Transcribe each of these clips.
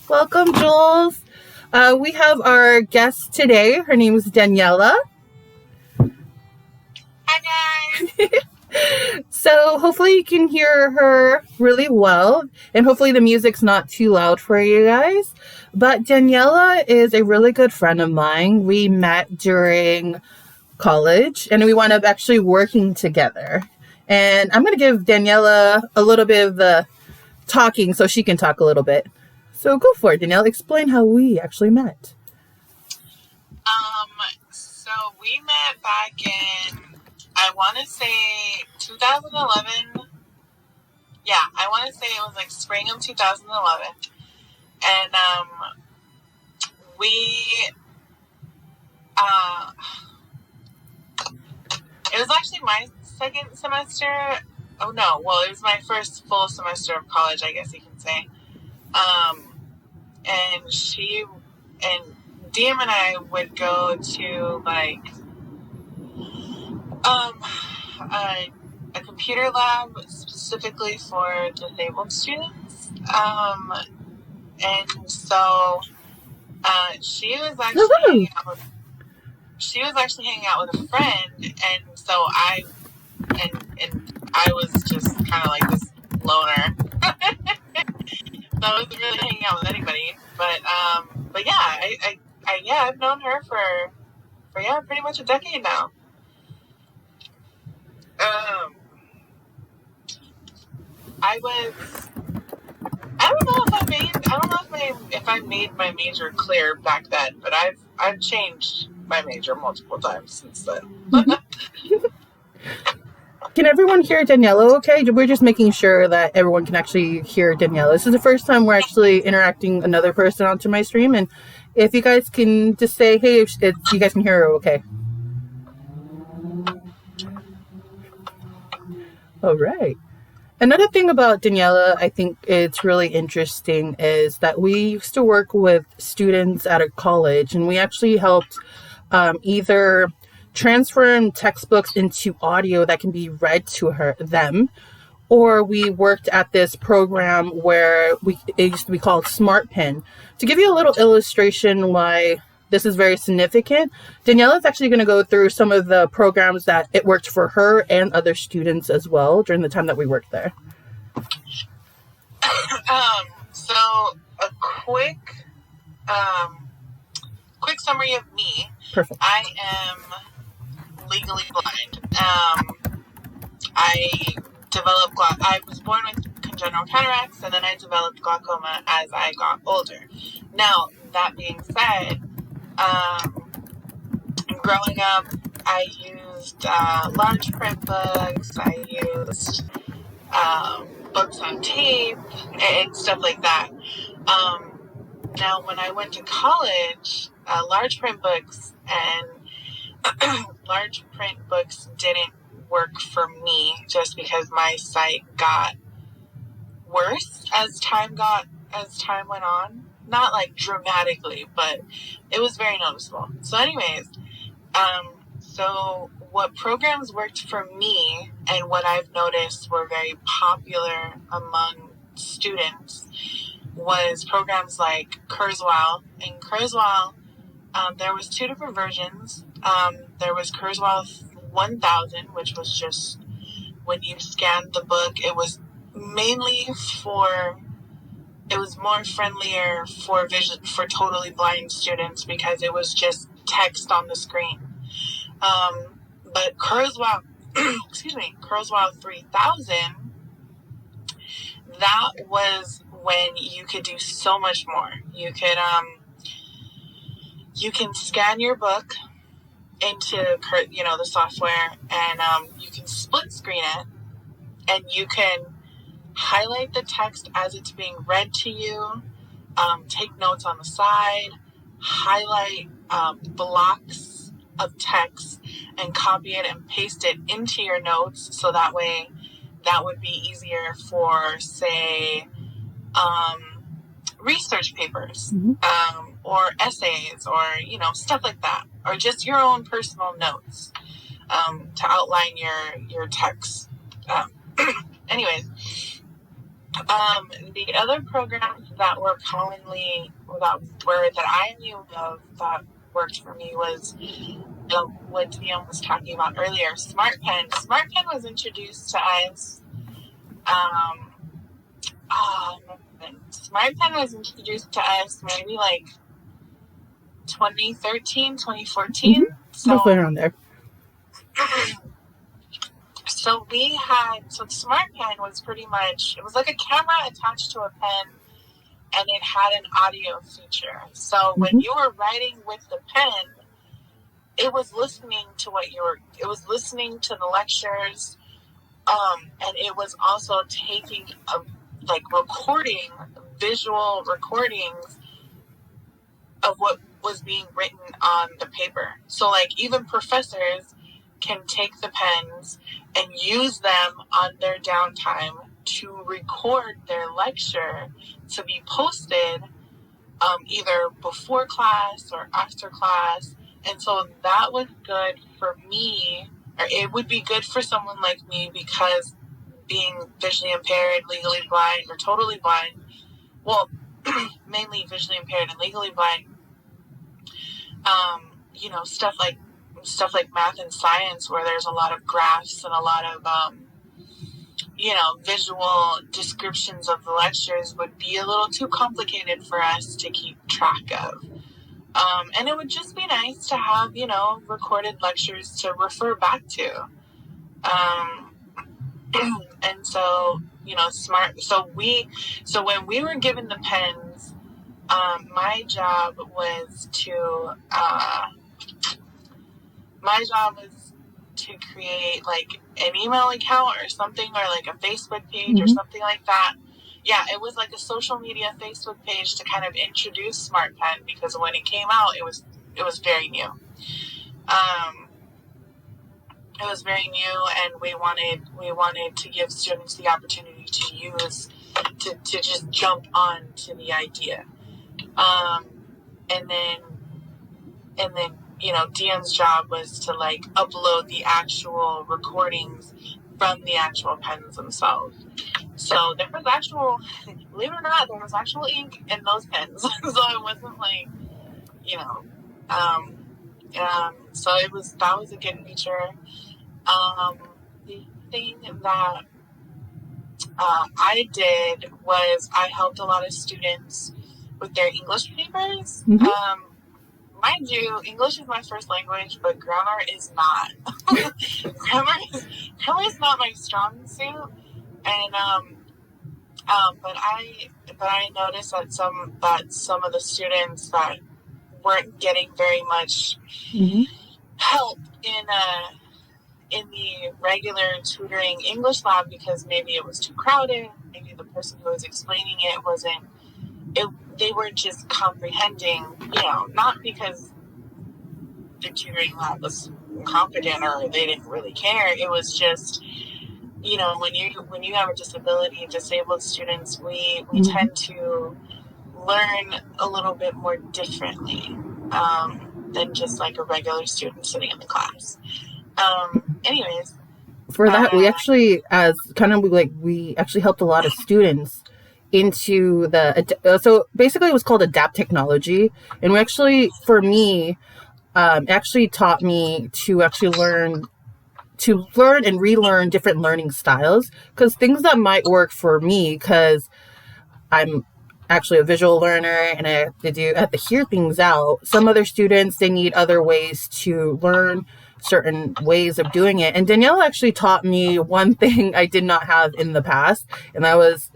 Welcome, Jules. We have our guest today. Her name is Donella. Hi, guys. So hopefully you can hear her really well, and hopefully the music's not too loud for you guys. But Donella is a really good friend of mine. We met during college, and we wound up actually working together. And I'm going to give Donella a little bit of the talking so she can talk a little bit. So go for it, Donella. Explain how we actually met. So we met back in, I want to say 2011. Yeah, I want to say it was like spring of 2011. And, it was actually my second semester. Oh no, well, it was my first full semester of college, I guess you can say. And Diem and I would go to like a computer lab specifically for disabled students. And so she was actually hanging out with a friend, and so I was just kind of like this loner. So I wasn't really hanging out with anybody, but yeah, I've known her for pretty much a decade now. I don't know if I made my major clear back then, but I've changed my major multiple times since then. Can everyone hear Donella okay? We're just making sure that everyone can actually hear Donella. This is the first time we're actually interacting another person onto my stream, and if you guys can just say, hey, if you guys can hear her okay. All right. Another thing about Donella, I think it's really interesting, is that we used to work with students at a college, and we actually helped either transform textbooks into audio that can be read to them, or we worked at this program where it used to be called Smart Pen. To give you a little illustration why this is very significant, Donella is actually going to go through some of the programs that it worked for her and other students as well during the time that we worked there. So a quick summary of me. Perfect. I am legally blind. I was born with congenital cataracts, and then I developed glaucoma as I got older. Now, that being said, growing up, I used large print books. I used books on tape and stuff like that. Now, when I went to college, large print books didn't work for me, just because my sight got worse as time went on. Not like dramatically, but it was very noticeable. So anyways, so what programs worked for me and what I've noticed were very popular among students was programs like Kurzweil. In Kurzweil, there was two different versions. There was Kurzweil 1000, which was just when you scanned the book, it was more friendlier for totally blind students, because it was just text on the screen. But Kurzweil, Kurzweil 3000, that was when you could do so much more. You can scan your book into the software, and you can split screen it, and you can highlight the text as it's being read to you, take notes on the side, highlight blocks of text, and copy it and paste it into your notes, so that way that would be easier for, say, research papers, or essays, or stuff like that, or just your own personal notes to outline your text. Anyways, The other programs that were commonly that I knew of that worked for me was what Diem was talking about earlier. Smart Pen. Smart Pen was introduced to us. Um, oh, Smart Pen was introduced to us maybe like 2013, 2014. Mm-hmm. Roughly around there. So the Smart Pen was pretty much, it was like a camera attached to a pen, and it had an audio feature. So when Mm-hmm. you were writing with the pen, it was listening to it was listening to the lectures, and it was also taking visual recordings of what was being written on the paper. So like even professors can take the pens and use them on their downtime to record their lecture to be posted either before class or after class. And so that was good for me, or it would be good for someone like me, because being visually impaired, legally blind, or totally blind, well, mainly visually impaired and legally blind, you know, stuff like math and science, where there's a lot of graphs and a lot of you know, visual descriptions of the lectures, would be a little too complicated for us to keep track of. And it would just be nice to have, you know, recorded lectures to refer back to. And so, you know, so when we were given the pens, my job was to create like an email account or something, or like a Facebook page or something like that. Yeah, it was like a social media Facebook page to kind of introduce Smart Pen, because when it came out, it was very new. It was very new, and we wanted to give students the opportunity to just jump on to the idea. And then you know, Diem's job was to like upload the actual recordings from the actual pens themselves. So there was believe it or not, there was actual ink in those pens. So it wasn't like, you know, so that was a good feature. The thing that I did was I helped a lot of students with their English papers. Mind you, English is my first language, but grammar is not. grammar is not my strong suit, and but I noticed that some of the students that weren't getting very much help in the regular tutoring English lab, because maybe it was too crowded, maybe the person who was explaining it they weren't just comprehending, you know, not because the tutoring lab was incompetent or they didn't really care. It was just, you know, when you have a disability, disabled students, we tend to learn a little bit more differently than just like a regular student sitting in the class. Anyways, for that, we actually, as kind of like, we actually helped a lot of students into so basically it was called adapt technology, and we actually, for me, actually taught me to actually learn and relearn different learning styles, because things that might work for me, because I'm actually a visual learner and I have to hear things out. Some other students, they need other ways to learn certain ways of doing it. And Danielle actually taught me one thing I did not have in the past. And that was,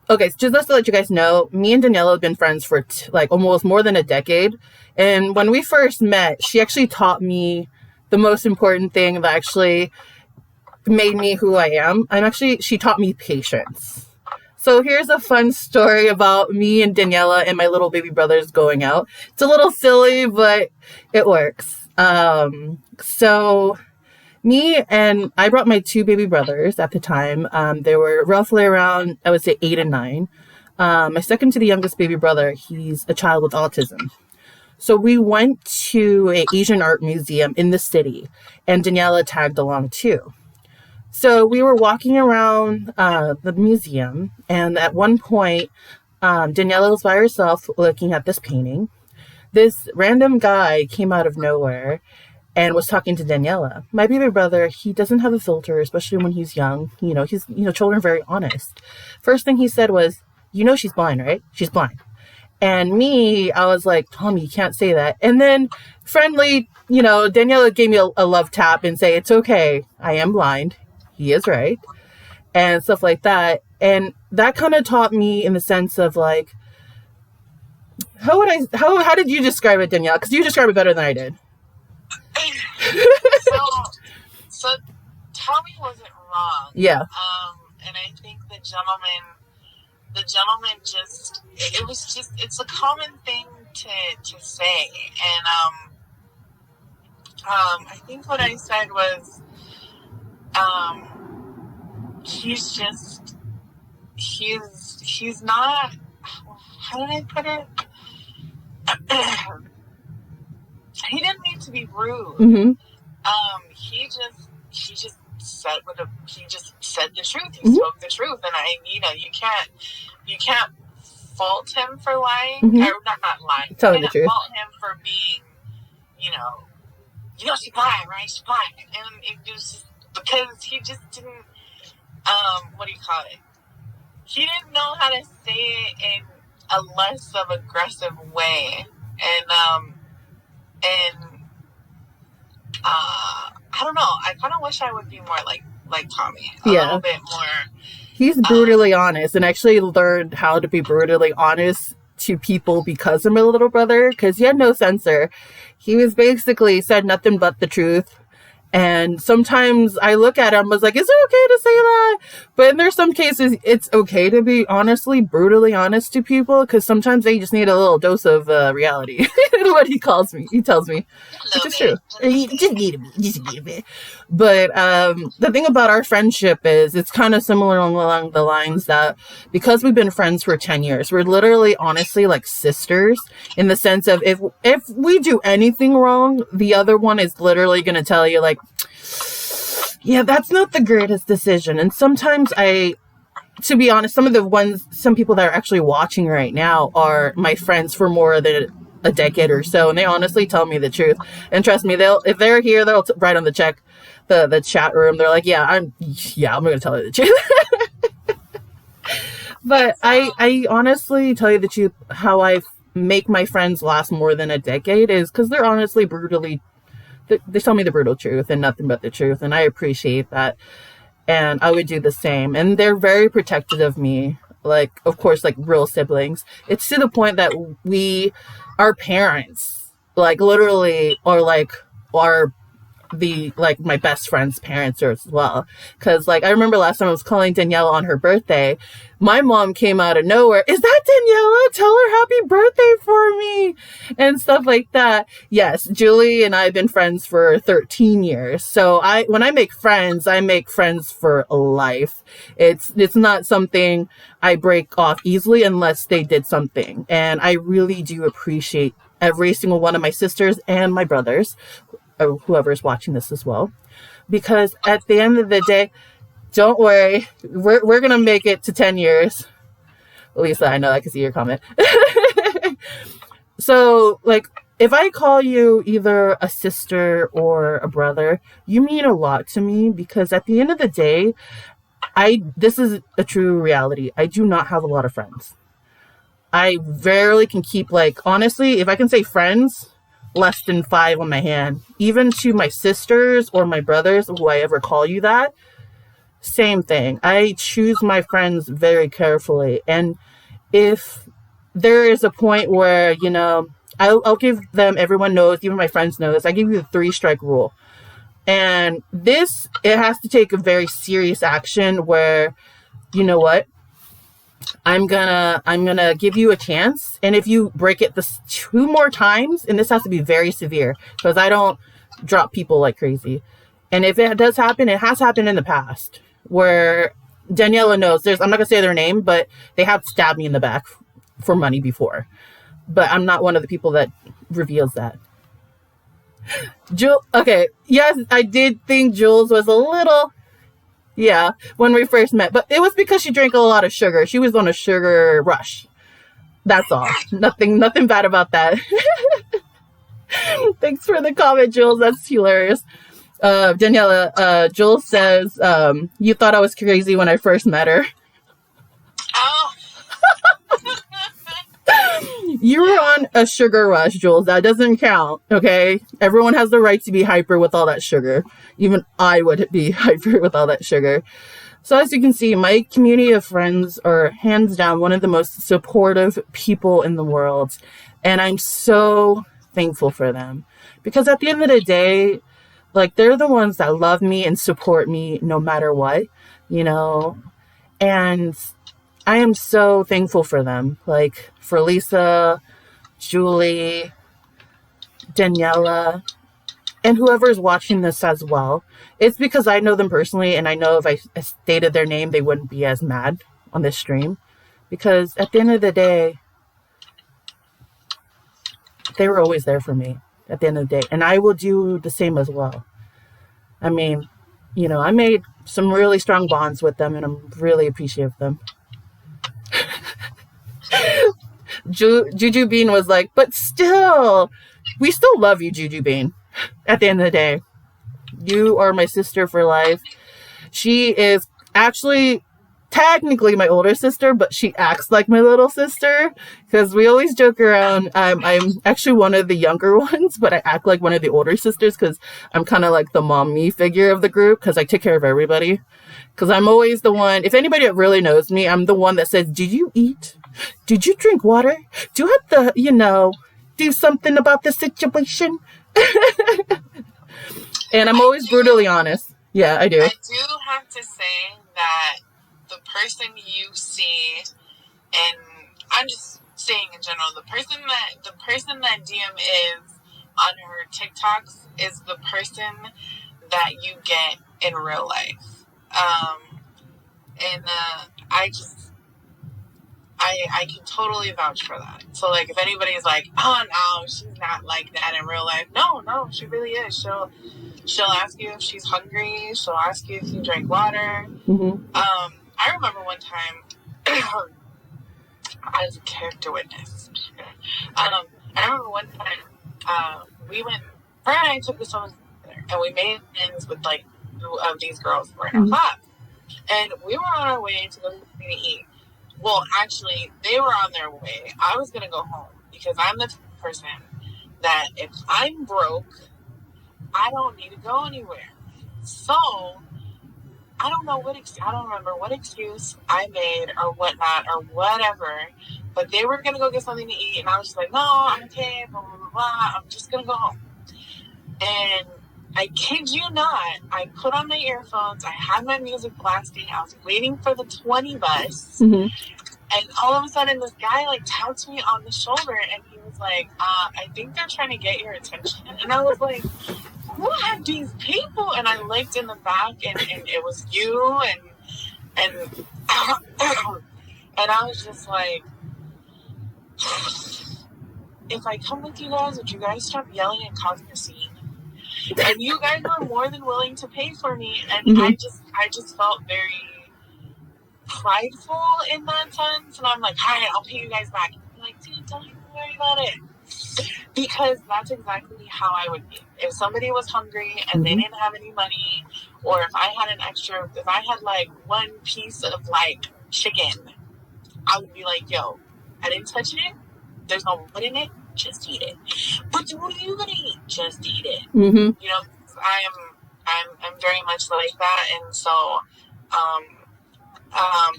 okay, so just to let you guys know, me and Donella have been friends for like almost more than a decade. And when we first met, she actually taught me the most important thing that actually made me who I am. She taught me patience. So here's a fun story about me and Donella and my little baby brothers going out. It's a little silly, but it works. So I brought my two baby brothers at the time. They were roughly around, I would say, 8 and 9. My second to the youngest baby brother, he's a child with autism. So we went to an Asian art museum in the city, and Daniela tagged along too. So we were walking around the museum, and at one point, Daniela was by herself looking at this painting. This random guy came out of nowhere and was talking to Daniela. My baby brother, he doesn't have a filter, especially when he's young. Children are very honest. First thing he said was, she's blind, right? She's blind. And me, I was like, Tommy, you can't say that. And then friendly, Daniela gave me a love tap and say, it's okay. I am blind. He is right. And stuff like that. And that kind of taught me in the sense of like, how did you describe it, Danielle? Because you describe it better than I did. so Tommy wasn't wrong. Yeah. And I think the gentleman just, it's a common thing to say. And I think what I said was, he's not, how did I put it? He didn't mean to be rude. Mm-hmm. He just said the truth. He spoke the truth, and you can't fault him for lying, or not lying. Telling the truth. Fault him for being, she's blind, right? She's blind, and it was just because he just didn't. What do you call it? He didn't know how to say it in a less of aggressive way, and I don't know. I kind of wish I would be more like Tommy, a little bit more. He's brutally honest, and actually learned how to be brutally honest to people because of my little brother, because he had no censor. He was basically said nothing but the truth. And sometimes I look at him, I was like, is it okay to say that? But there's some cases it's okay to be brutally honest to people, because sometimes they just need a little dose of reality. What he tells me, which is true. You just need a bit. But the thing about our friendship is it's kind of similar along the lines that because we've been friends for 10 years, we're literally honestly like sisters, in the sense of if we do anything wrong, the other one is literally going to tell you like, yeah, that's not the greatest decision. And sometimes to be honest, some people that are actually watching right now are my friends for more than a decade or so, and they honestly tell me the truth. And trust me, if they're here, they'll write on the chat room. They're like, I'm going to tell you the truth. But I honestly tell you the truth, how I make my friends last more than a decade is because they're honestly they tell me the brutal truth and nothing but the truth, and I appreciate that. And I would do the same. And they're very protective of me, like, of course, like real siblings. It's to the point that our parents, like, literally are like my best friend's parents as well. Because like I remember last time I was calling Daniela on her birthday, my mom came out of nowhere, is that Daniela? Tell her happy birthday for me, and stuff like that. Yes, Julie and I have been friends for 13 years. So when I make friends for life. It's not something I break off easily unless they did something. And I really do appreciate every single one of my sisters and my brothers, or whoever's watching this as well, because at the end of the day, don't worry, we're gonna make it to 10 years. Lisa, I know I can see your comment. So like, if I call you either a sister or a brother, you mean a lot to me, because at the end of the day, this is a true reality. I do not have a lot of friends. I rarely can keep, like, honestly, if I can say friends, less than 5 on my hand. Even to my sisters or my brothers, who I ever call you that, same thing. I choose my friends very carefully. And if there is a point where, I'll give them, everyone knows, even my friends knows, I give you the 3-strike rule. And it has to take a very serious action where, you know what? I'm gonna give you a chance, and if you break it 2 more times, and this has to be very severe, because I don't drop people like crazy. And if it does happen, it has happened in the past, where Daniela knows, I'm not gonna say their name, but they have stabbed me in the back for money before. But I'm not one of the people that reveals that. Okay, yes, I did think Jules was a little Yeah, when we first met. But it was because she drank a lot of sugar. She was on a sugar rush. That's all. Nothing bad about that. Thanks for the comment, Jules. That's hilarious. Daniela, Jules says, you thought I was crazy when I first met her. Oh, You were yeah. on a sugar rush, Jules. That doesn't count, okay? Everyone has the right to be hyper with all that sugar. Even I would be hyper with all that sugar. So as you can see, my community of friends are hands down one of the most supportive people in the world. And I'm so thankful for them. Because at the end of the day, like they're the ones that love me and support me no matter what, you know? And I am so thankful for them. Like for Lisa, Julie, Daniela, and whoever is watching this as well. It's because I know them personally, and I know if I stated their name, they wouldn't be as mad on this stream. Because at the end of the day, they were always there for me at the end of the day. And I will do the same as well. I mean, I made some really strong bonds with them, and I'm really appreciative of them. Juju Bean was like, but still, we still love you, Juju Bean. At the end of the day, you are my sister for life. She is actually technically my older sister, but she acts like my little sister because we always joke around. I'm actually one of the younger ones, but I act like one of the older sisters because I'm kind of like the mommy figure of the group because I take care of everybody. Because I'm always the one, if anybody really knows me, I'm the one that says, did you eat? Did you drink water? Do you have to, do something about the situation? And I'm always brutally honest. Yeah, I do. I do have to say that the person you see, and I'm just saying in general, the person that Diem is on her TikToks is the person that you get in real life. And I can totally vouch for that. So like if anybody's like, oh no, she's not like that in real life. No, she really is. She'll ask you if she's hungry. She'll ask you if you drink water. Mm-hmm. I remember one time as a character witness. I remember one time we went. Her and I took this home together, and we made friends with like two of these girls who were in our class, and we were on our way to go to eat. Well, actually, they were on their way. I was gonna go home because I'm the person that if I'm broke, I don't need to go anywhere. So I don't remember what excuse I made or whatnot or whatever, but they were going to go get something to eat, and I was just like, no, I'm okay, blah, blah, blah, blah. I'm just going to go home. And I kid you not, I put on my earphones, I had my music blasting, I was waiting for the 20 bus, and all of a sudden this guy like taps me on the shoulder, and he was like, I think they're trying to get your attention. And I was like, who are these people? And I looked in the back, and it was you, and and I was just like, if I come with you guys, would you guys stop yelling and causing a scene? And you guys were more than willing to pay for me, and I just felt very prideful in that sense. And I'm like, all right, I'll pay you guys back. And I'm like, dude, don't even worry about it. Because that's exactly how I would be. If somebody was hungry and they didn't have any money, or if I had like one piece of like chicken, I would be like, yo, I didn't touch it. There's no wood in it. Just eat it. But what are you gonna eat? Just eat it. I'm very much like that, and so,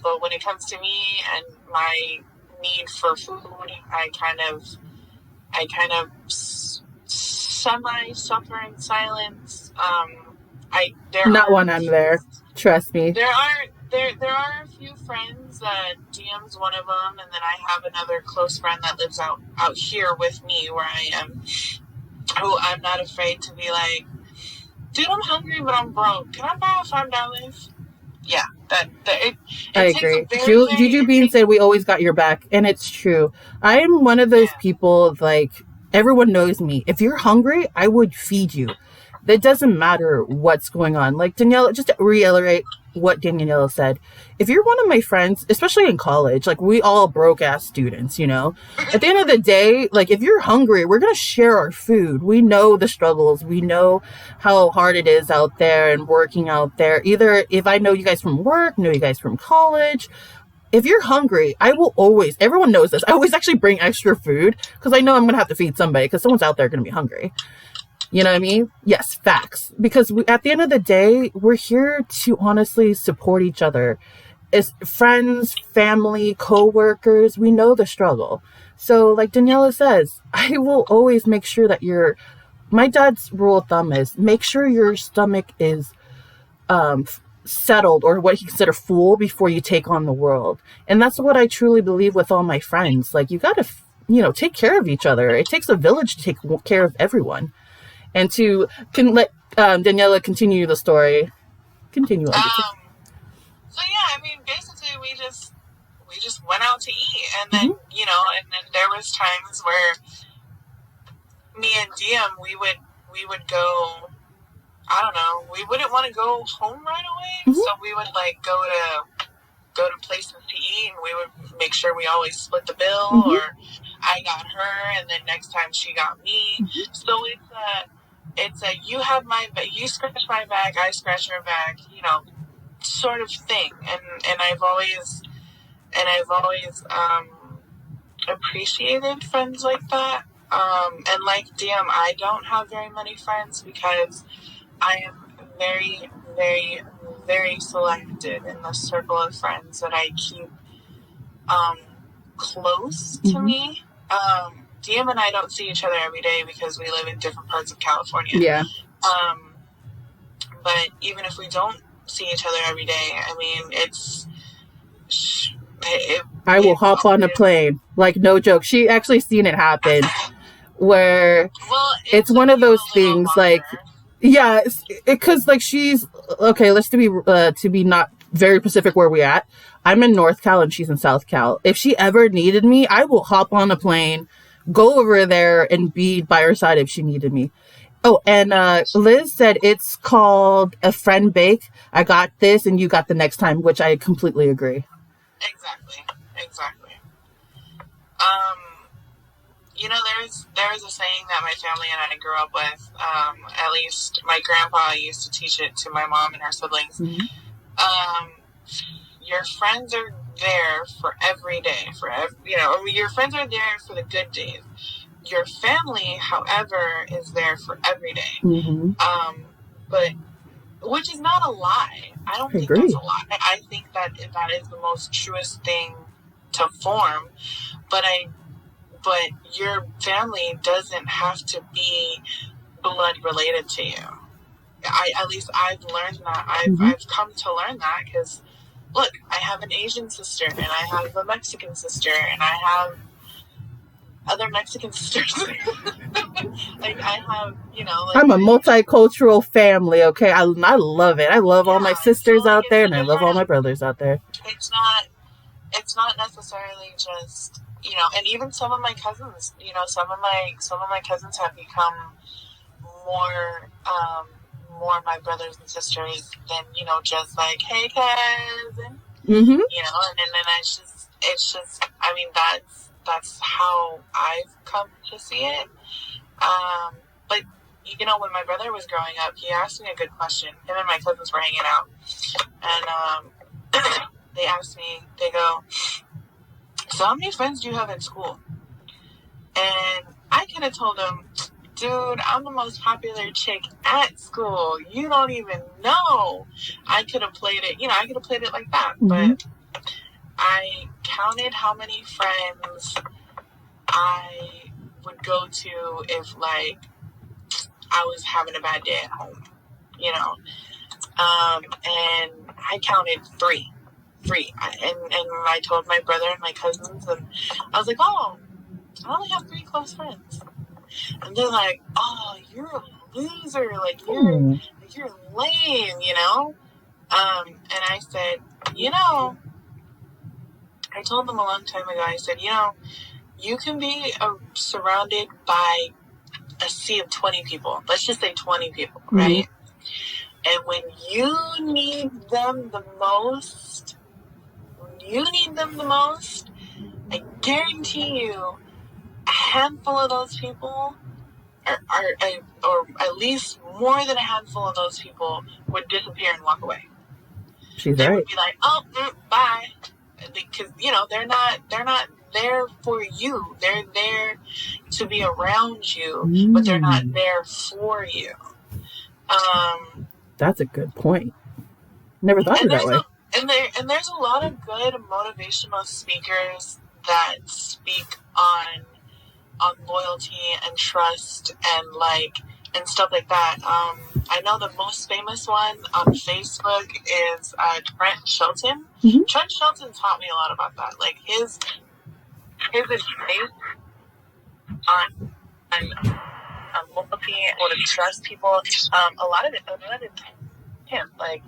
but when it comes to me and my need for food, I kind of semi suffer in silence. Not when I'm there. Trust me. There are a few friends that Diem's one of them, and then I have another close friend that lives out here with me where I am, who I'm not afraid to be like, dude, I'm hungry, but I'm broke. Can I borrow $5? Yeah, it I agree. Juju Bean said we always got your back, and it's true. I am one of those people, like, everyone knows me. If you're hungry, I would feed you. It doesn't matter what's going on. Like, Danielle, just to reiterate, what Danielle said. If you're one of my friends, especially in college, like we all broke ass students, you know, at the end of the day, like if you're hungry, we're going to share our food. We know the struggles. We know how hard it is out there and working out there. Either if I know you guys from work, know you guys from college, if you're hungry, I will always, everyone knows this, I always actually bring extra food because I know I'm going to have to feed somebody because someone's out there going to be hungry. You know what I mean? Yes, facts. Because at the end of the day, we're here to honestly support each other. As friends, family, co-workers, we know the struggle. So like Daniela says, I will always make sure that my dad's rule of thumb is make sure your stomach is settled, or what he consider full, before you take on the world. And that's what I truly believe with all my friends. Like you got to, take care of each other. It takes a village to take care of everyone. And to can let Daniela continue the story. Continue. So yeah, I mean, basically we just went out to eat, and then and then there was times where me and Diem we would go. I don't know. We wouldn't want to go home right away, so we would like go to places to eat, and we would make sure we always split the bill, or I got her, and then next time she got me. So it's a you have my back, you scratch my back, I scratch your back, sort of thing. And I've always appreciated friends like that. And like Diem, I don't have very many friends because I am very, very, very selective in the circle of friends that I keep close to me. Diem and I don't see each other every day because we live in different parts of California. Yeah. But even if we don't see each other every day, I mean, I will hop on a plane. Like, no joke. She actually seen it happen where it's one of those things like, yeah, because like she's okay. Let's to be not very specific where we at. I'm in North Cal and she's in South Cal. If she ever needed me, I will hop on a plane, go over there, and be by her side if she needed me. Oh, and Liz said it's called a friend bake. I got this and you got the next time, which I completely agree. Exactly. There's a saying that my family and I grew up with. At least my grandpa used to teach it to my mom and her siblings. Your friends are there for every day, your friends are there for the good days. Your family, however, is there for every day. But which is not a lie. I don't think that's a lie. I think that is the most truest thing to form. But your family doesn't have to be blood related to you. At least I've learned that. I've come to learn that because, look, I have an Asian sister, and I have a Mexican sister, and I have other Mexican sisters. Like I have, I'm a multicultural family. Okay, I love it. I love all my sisters out there, and I love all my brothers out there. It's not necessarily just and even some of my cousins. Some of my cousins have become more my brothers and sisters than just like, hey cousin. And then it's just I mean that's how I've come to see it. But when my brother was growing up, he asked me a good question. Him and my cousins were hanging out, and they asked me, they go, so how many friends do you have at school? And I could have told them, dude, I'm the most popular chick at school. You don't even know. I could have played it like that. But I counted how many friends I would go to if, like, I was having a bad day at home, and I counted three. And I told my brother and my cousins, and I was like, oh, I only have 3 close friends. And they're like, oh, you're a loser. Like, you're lame, And I said, I told them a long time ago, I said, you can be surrounded by a sea of 20 people. Let's just say 20 people, right? And when you need them the most, I guarantee you a handful of those people or at least more than a handful of those people would disappear and walk away. She's They right. would be like, "Oh, bye," because they're not there for you. They're there to be around you, but they're not there for you. That's a good point. Never thought of it that way. And there's a lot of good motivational speakers that speak on loyalty and trust and stuff like that. I know the most famous one on Facebook is Trent Shelton. Mm-hmm. Trent Shelton taught me a lot about that. Like his advice on loyalty and how to trust people. A lot of it him. Like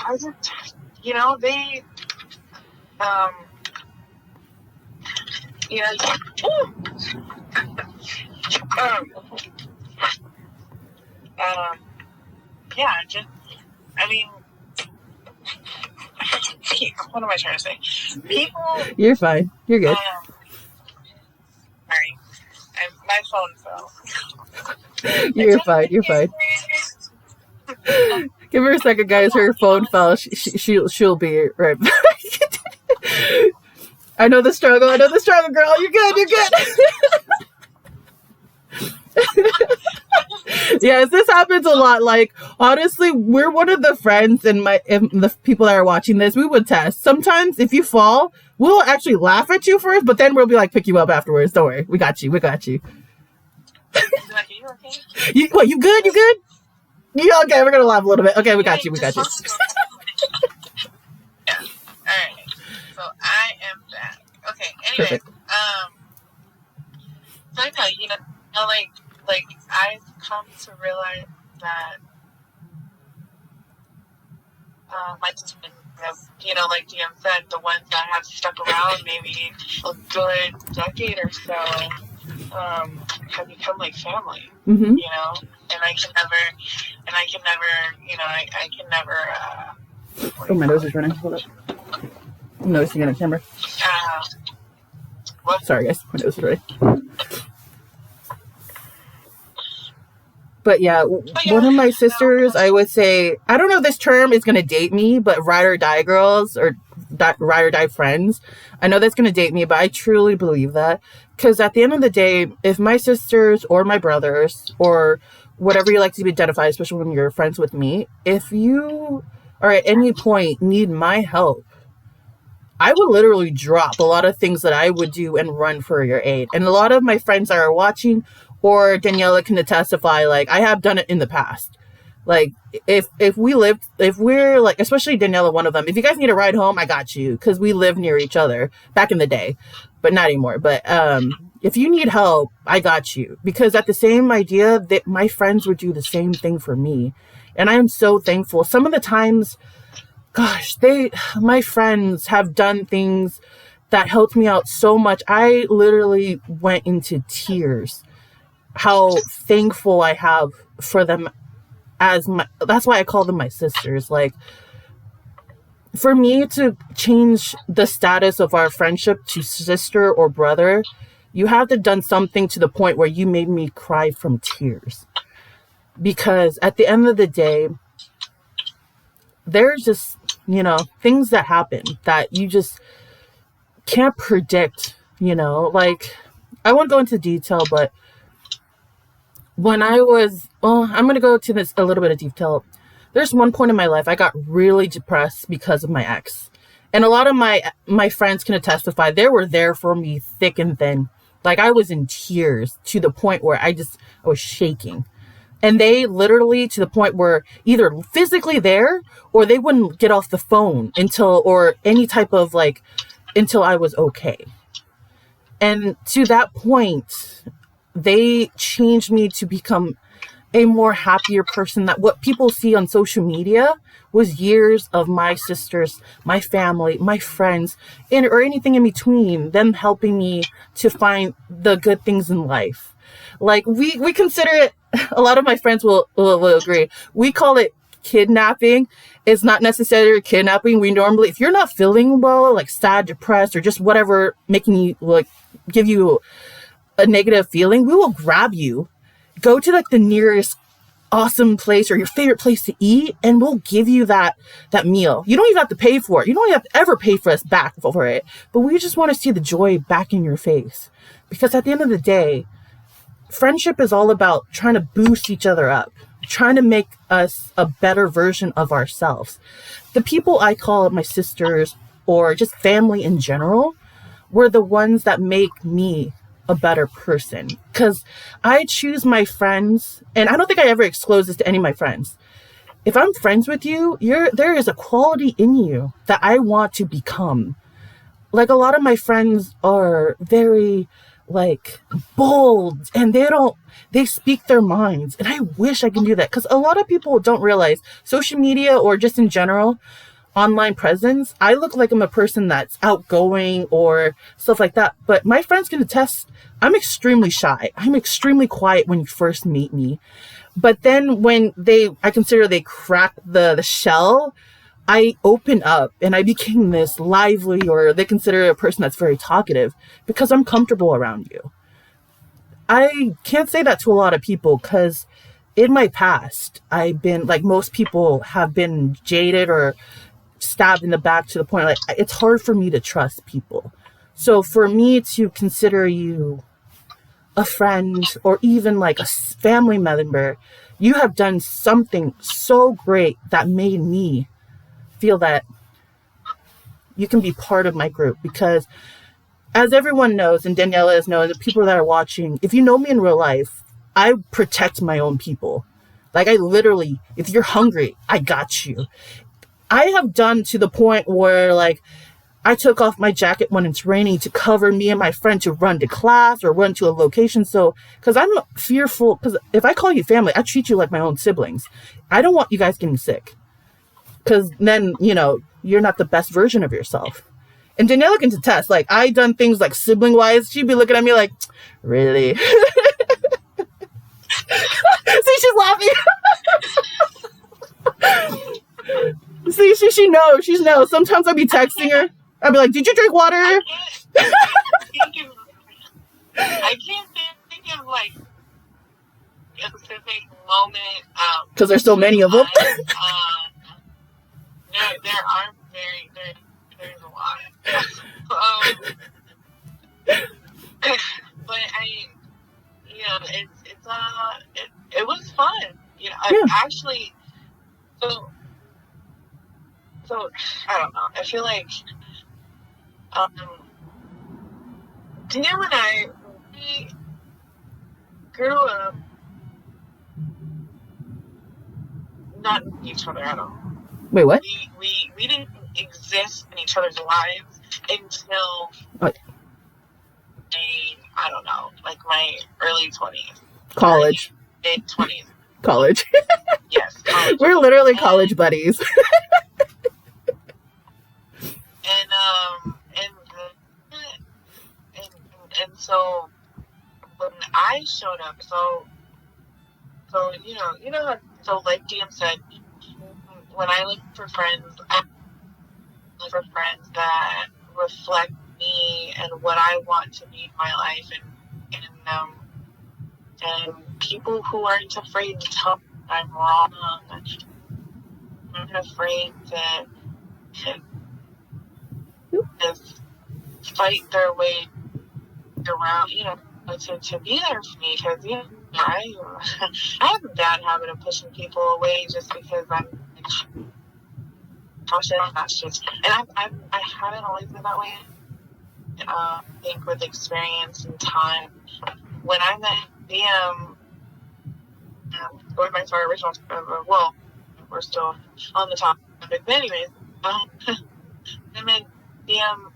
I just they yeah, just I mean, what am I trying to say? People. You're fine. You're good. Sorry, my phone fell. You're fine. You're fine. Give her a second, guys. Her phone fell. She'll be right back. I know the struggle, girl. You're good. You're good. Yes, this happens a lot. Like, honestly, we're one of the friends and the people that are watching this, we would test. Sometimes if you fall, we'll actually laugh at you first, but then we'll be like, pick you up afterwards. Don't worry. We got you. Like, are you okay? What, you good? You good? Yeah, okay, we're gonna laugh a little bit. Okay, we got you. Yeah. Alright. So I am back. Okay, anyway. Perfect. So I know, like I've come to realize that my husband, like Diem said, the ones that have stuck around maybe a good decade or so have become like family. Mm-hmm. And I can never Oh, my nose is running. Hold up. I'm noticing on the camera. Sorry, guys. My nose is running. But yeah, one of my sisters, I would say, I don't know if this term is going to date me, but ride or die girls or ride or die friends. I know that's going to date me, but I truly believe that. Because at the end of the day, if my sisters or my brothers or whatever you like to be identified, especially when you're friends with me, if you are at any point need my help, I would literally drop a lot of things that I would do and run for your aid. And a lot of my friends that are watching, or Donella can testify, like, I have done it in the past. Like, if we're like, especially Donella, one of them, if you guys need a ride home, I got you, because we live near each other back in the day, but not anymore. But if you need help, I got you, because at the same idea that my friends would do the same thing for me. And I am so thankful. Some of the times, gosh, my friends have done things that helped me out so much. I literally went into tears. How thankful I have for them that's why I call them my sisters. Like, for me to change the status of our friendship to sister or brother, you have to done something to the point where you made me cry from tears. Because at the end of the day, there's just, things that happen that you just can't predict, like, I won't go into detail, but when I'm going to go to this a little bit of detail. There's one point in my life I got really depressed because of my ex. And a lot of my friends can testify. They were there for me thick and thin. Like, I was in tears to the point where I was shaking. And they literally, to the point where either physically there or they wouldn't get off the phone or any type of until I was okay. And to that point, they changed me to become a more happier person. That what people see on social media was years of my sisters, my family, my friends, and or anything in between, them helping me to find the good things in life. Like we consider it, a lot of my friends will agree. We call it kidnapping. It's not necessarily kidnapping. We normally, if you're not feeling well, like sad, depressed, or just whatever making you like give you a negative feeling, we will grab you, go to like the nearest awesome place or your favorite place to eat, and we'll give you that meal. You don't even have to pay for it. You don't even have to ever pay for us back for it. But we just want to see the joy back in your face. Because at the end of the day, friendship is all about trying to boost each other up, trying to make us a better version of ourselves. The people I call my sisters or just family in general were the ones that make me a better person. Because I choose my friends, and I don't think I ever disclose this to any of my friends. If I'm friends with you, there is a quality in you that I want to become. Like a lot of my friends are very like bold, and they speak their minds, and I wish I can do that, because a lot of people don't realize social media or just in general online presence, I look like I'm a person that's outgoing or stuff like that, but my friends can attest I'm extremely shy. I'm extremely quiet when you first meet me, but then when I consider they crack the shell, I open up and I became this lively, or they consider a person that's very talkative, because I'm comfortable around you. I can't say that to a lot of people, because in my past, I've been, like most people, have been jaded or stabbed in the back to the point, like, it's hard for me to trust people. So for me to consider you a friend or even like a family member, you have done something so great that made me feel that you can be part of my group. Because as everyone knows, and Daniela has known, the people that are watching, if you know me in real life, I protect my own people. Like, I literally, if you're hungry, I got you. I have done to the point where, like, I took off my jacket when it's raining to cover me and my friend to run to class or run to a location. So, because I'm fearful, because if I call you family, I treat you like my own siblings. I don't want you guys getting sick, because then, you're not the best version of yourself. And Donella can attest, like, I done things like sibling wise. She'd be looking at me like, really? See, she's laughing. See, she knows. She knows. Sometimes I'll be texting her. I'll be like, did you drink water? I can't think of like a specific moment. Because there's so many of them. There are there's a lot. But it was fun. Yeah. Actually, so I don't know. I feel like Diem and I, we grew up not in each other at all. Wait, what? We didn't exist in each other's lives until I don't know, like my early 20s. College. Mid 20s. College. Yes, college. We're literally college buddies. And so when I showed up, so so like Diem said, when I look for friends, I look for friends that reflect me and what I want to be in my life, and people who aren't afraid to tell me I'm wrong, aren't afraid to just fight their way around, to be there for me, because I have a bad habit of pushing people away just because I'm cautious. That's just, and I haven't always been that way. I think with experience and time, when I met Diem, going back to our original, well, we're still on the topic, but anyways, I met Diem.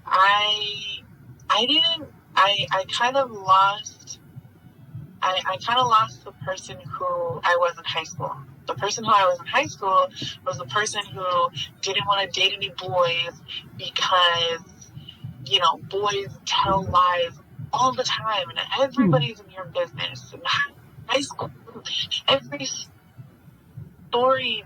I kind of lost I kind of lost the person who I was in high school. The person who I was in high school was the person who didn't want to date any boys because, you know, boys tell lies all the time and everybody's in your business. In high school, every story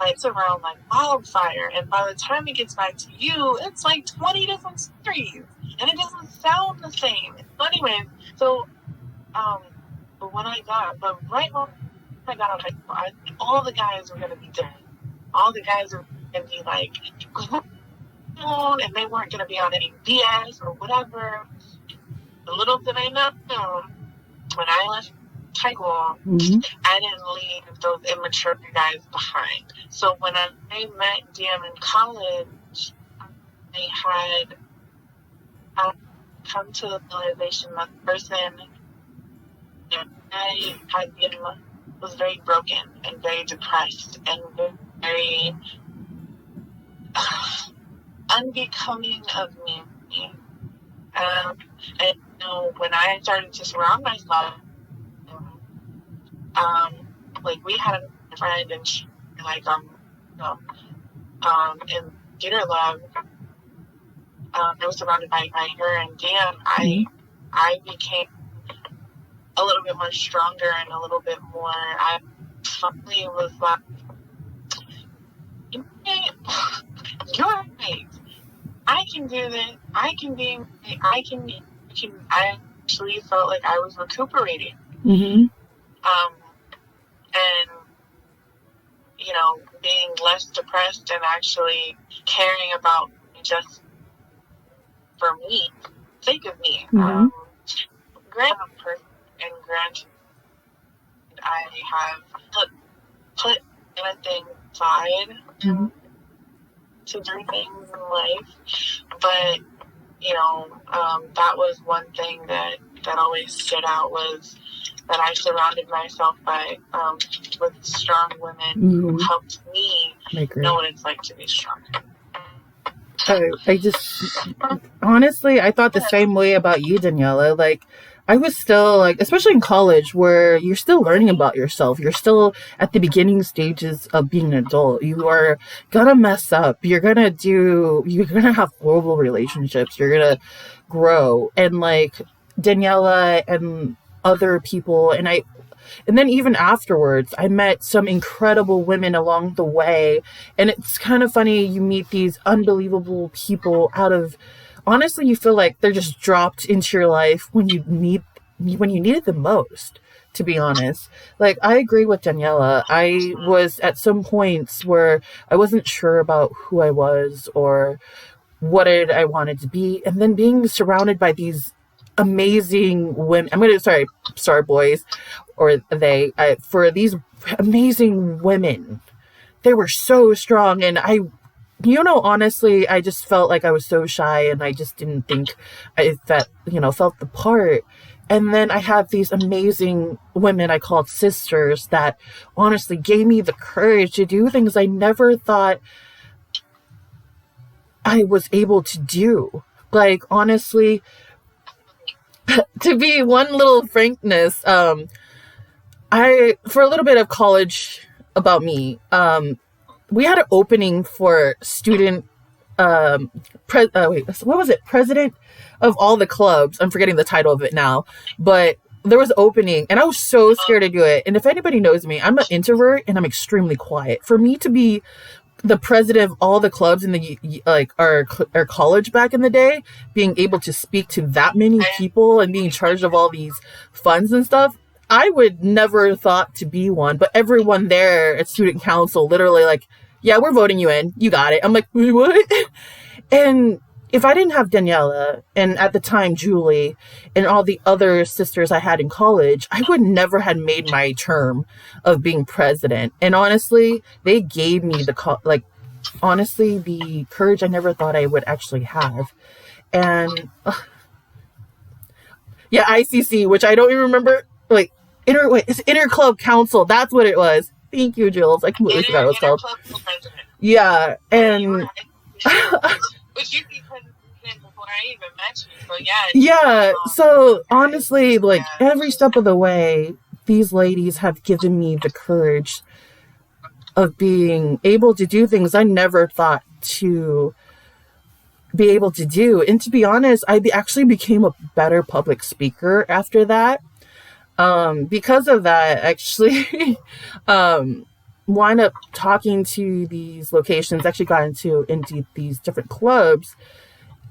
lights around like wildfire, and by the time it gets back to you, it's like 20 different stories, and it doesn't sound the same. So anyways, so but right when I got out of high school, all the guys were gonna be dead. All the guys were gonna be like, and they weren't gonna be on any BS or whatever. The little did I know, when I left high school, I didn't leave those immature guys behind. So when I met Diem in college, I had come to the realization that the person I had been was very broken and very depressed and very unbecoming of me. And you know, when I started to surround myself, like we had a friend, and she, like in theater love, I was surrounded by her and Dan. I became a little bit more stronger and a little bit more. I finally was like, you're right. I can do this. I can be. I actually felt like I was recuperating. And, you know, being less depressed and actually caring about just for me, sake of me. Granted, I have put anything aside to do things in life, but, you know, that was one thing that always stood out, was that I surrounded myself by with strong women who helped me know what it's like to be strong. I just, honestly, I thought the same way about you, Donella. Like, I was still, like, especially in college, where you're still learning about yourself. You're still at the beginning stages of being an adult. You are gonna mess up. You're gonna have horrible relationships. You're gonna grow. And, like, Donella and other people, and then even afterwards, I met some incredible women along the way. And it's kind of funny, you meet these unbelievable people honestly, you feel like they're just dropped into your life when you needed them most, to be honest. Like, I agree with Donella. I was at some points where I wasn't sure about who I was or what I wanted to be. And then being surrounded by these amazing women, sorry boys, or for these amazing women. They were so strong, and honestly, I just felt like I was so shy, and I just didn't think felt the part. And then I have these amazing women I called sisters that honestly gave me the courage to do things I never thought I was able to do. Like, honestly, to be one little frankness, for a little bit of college about me, we had an opening for student, what was it? President of all the clubs. I'm forgetting the title of it now, but there was an opening, and I was so scared to do it. And if anybody knows me, I'm an introvert and I'm extremely quiet. For me to be the president of all the clubs in our college back in the day, being able to speak to that many people and being in charge of all these funds and stuff, I would never thought to be one. But everyone there at student council literally like, yeah, we're voting you in. You got it. I'm like, what? And if I didn't have Donella, and at the time Julie, and all the other sisters I had in college, I would never have made my term of being president. And honestly, they gave me the courage I never thought I would actually have. And ICC, which I don't even remember. Like, it's Inter Club Council. That's what it was. Thank you, Jules. I completely forgot what it was called. Yeah, and Would you be president before I even met you. So yeah. Yeah. So honestly, like every step of the way, these ladies have given me the courage of being able to do things I never thought to be able to do. And to be honest, actually became a better public speaker after that. Because of that, actually, wind up talking to these locations, actually got into these different clubs.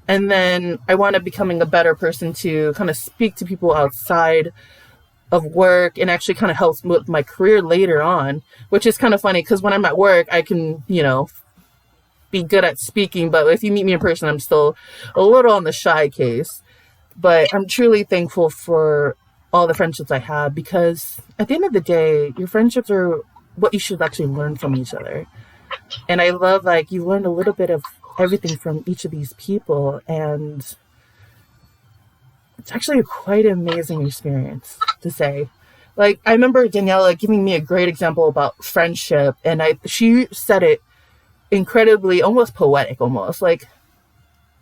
And then I wound up becoming a better person to kind of speak to people outside of work and actually kind of helps with my career later on, which is kind of funny because when I'm at work, I can, be good at speaking. But if you meet me in person, I'm still a little on the shy case. But I'm truly thankful for all the friendships I have because at the end of the day, your friendships are what you should actually learn from each other. And I love like you learn a little bit of everything from each of these people, and it's actually a quite amazing experience to say. Like I remember Donella giving me a great example about friendship, and she said it incredibly, almost poetic, almost like